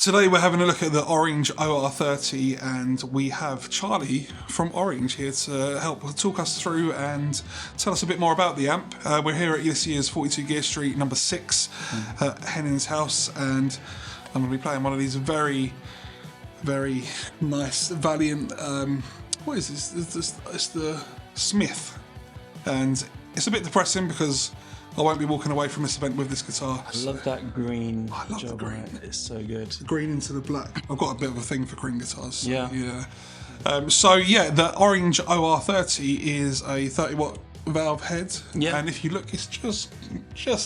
Today we're having a look at the Orange OR30 and we have Charlie from Orange here to help talk us through and tell us a bit more about the amp. We're here at this year's 42 Gear Street number 6 at Henning's house, and I'm going to be playing one of these very, very nice Valiant, what is this? It's the Smith, and it's a bit depressing because I won't be walking away from this event with this guitar. I love that green. I love the green. It's so good. The green into the black. I've got a bit of a thing for green guitars. So, yeah. The Orange OR30 is a 30-watt valve head. Yeah. And if you look, it's just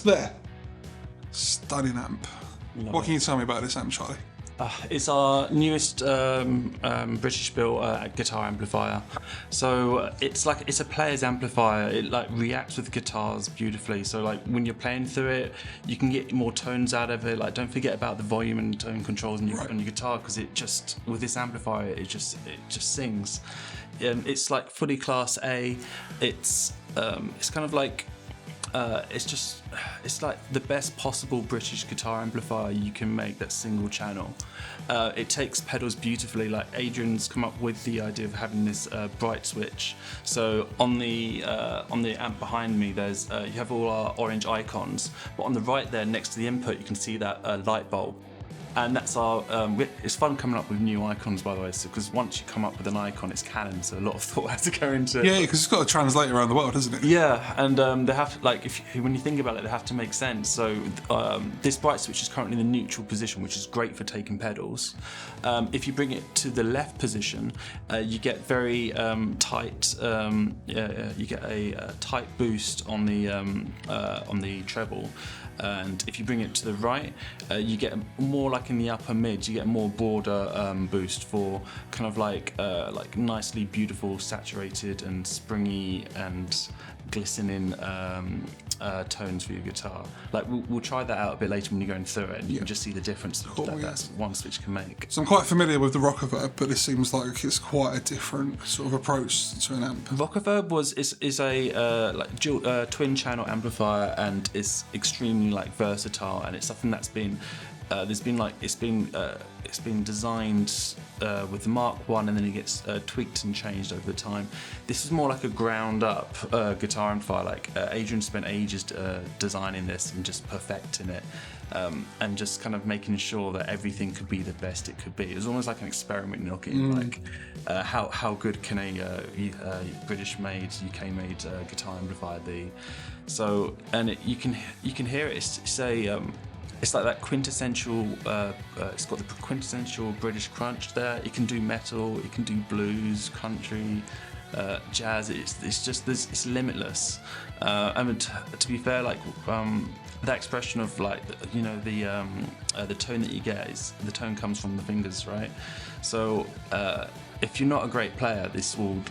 there. Stunning amp. What can you tell me about this amp, Charlie? It's our newest British-built guitar amplifier. So it's a player's amplifier. It reacts with guitars beautifully. So when you're playing through it, you can get more tones out of it. Don't forget about the volume and tone controls on your guitar, because with this amplifier it just sings. It's fully Class A. It's the best possible British guitar amplifier you can make that's single channel. It takes pedals beautifully. Adrian's come up with the idea of having this bright switch. So on the amp behind me, there's you have all our orange icons, but on the right there, next to the input, you can see that light bulb. And that's our. It's fun coming up with new icons, by the way. So, because once you come up with an icon, it's canon. So a lot of thought has to go into it. Yeah, because it's got to translate around the world, hasn't it? Yeah, and they have to, when you think about it, they have to make sense. So this bright switch is currently in the neutral position, which is great for taking pedals. If you bring it to the left position, you get very tight. You get a tight boost on the treble. And if you bring it to the right, you get more in the upper mids. You get a more broader boost for kind of nicely beautiful, saturated and springy and glistening tones for your guitar. We'll try that out a bit later when you're going through it, and you can just see the difference that one switch can make. So I'm quite familiar with the Rockerverb, but this seems like it's quite a different sort of approach to an amp. Rockerverb is a dual, twin channel amplifier, and it's extremely versatile, and it's something that's been it's been designed with the Mark 1, and then it gets tweaked and changed over time. This is more like a ground up guitar amplifier. Adrian spent ages designing this and just perfecting it, and just kind of making sure that everything could be the best it could be. It was almost like an experiment, looking how good can a British-made, UK-made guitar amplifier be. So, and you can hear it. It's like that quintessential. It's got the quintessential British crunch there. It can do metal. It can do blues, country, jazz. It's limitless. To be fair, that expression of the tone that you get is the tone comes from the fingers, right? So if you're not a great player, this will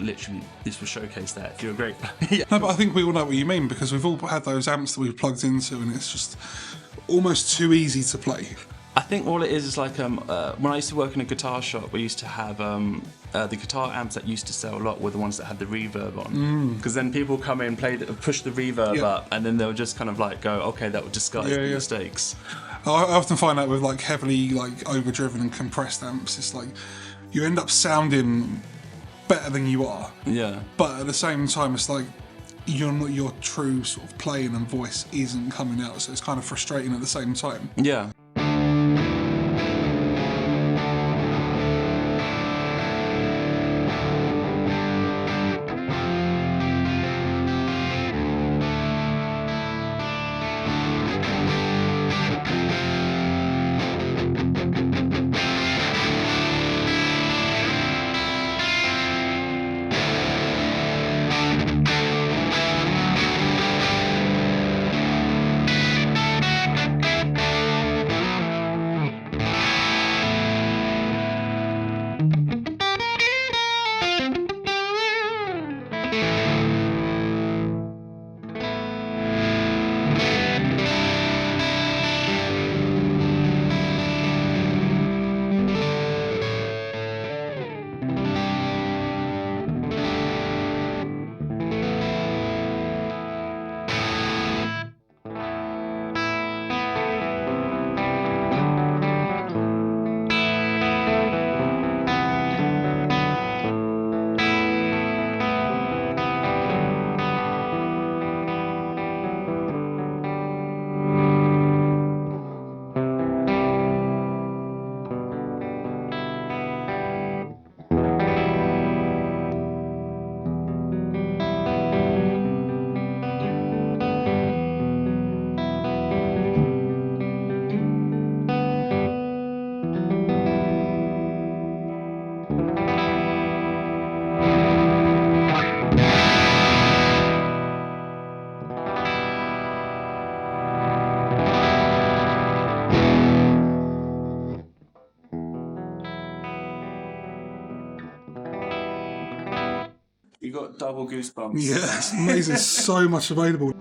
showcase that. If you're a great player, No, but I think we all know what you mean, because we've all had those amps that we've plugged into, and it's just almost too easy to play. I think all it is when I used to work in a guitar shop, we used to have the guitar amps that used to sell a lot were the ones that had the reverb on, because then people come in, push the reverb up, and then they'll just kind of go, okay, that would disguise the mistakes. I often find that with heavily overdriven and compressed amps, it's you end up sounding better than you are. Yeah. But at the same time, it's your true sort of playing and voice isn't coming out, so it's kind of frustrating at the same time. Yeah. got double goosebumps. Yeah, it's amazing. So much available.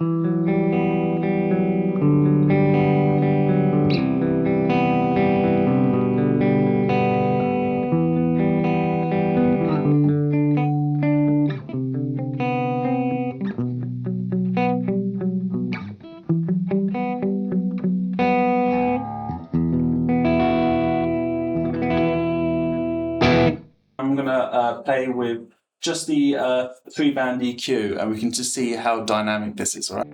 I'm gonna play with just the 3-band EQ, and we can just see how dynamic this is, right?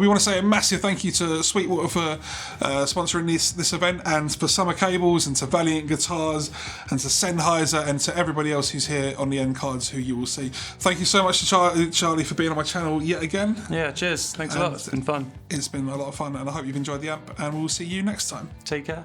we want to say a massive thank you to Sweetwater for sponsoring this event, and for Summer Cables, and to Valiant Guitars, and to Sennheiser, and to everybody else who's here on the end cards who you will see. Thank you so much to Charlie for being on my channel yet again. Yeah, cheers. Thanks a lot. It's been fun. It's been a lot of fun, and I hope you've enjoyed the amp, and we'll see you next time. Take care.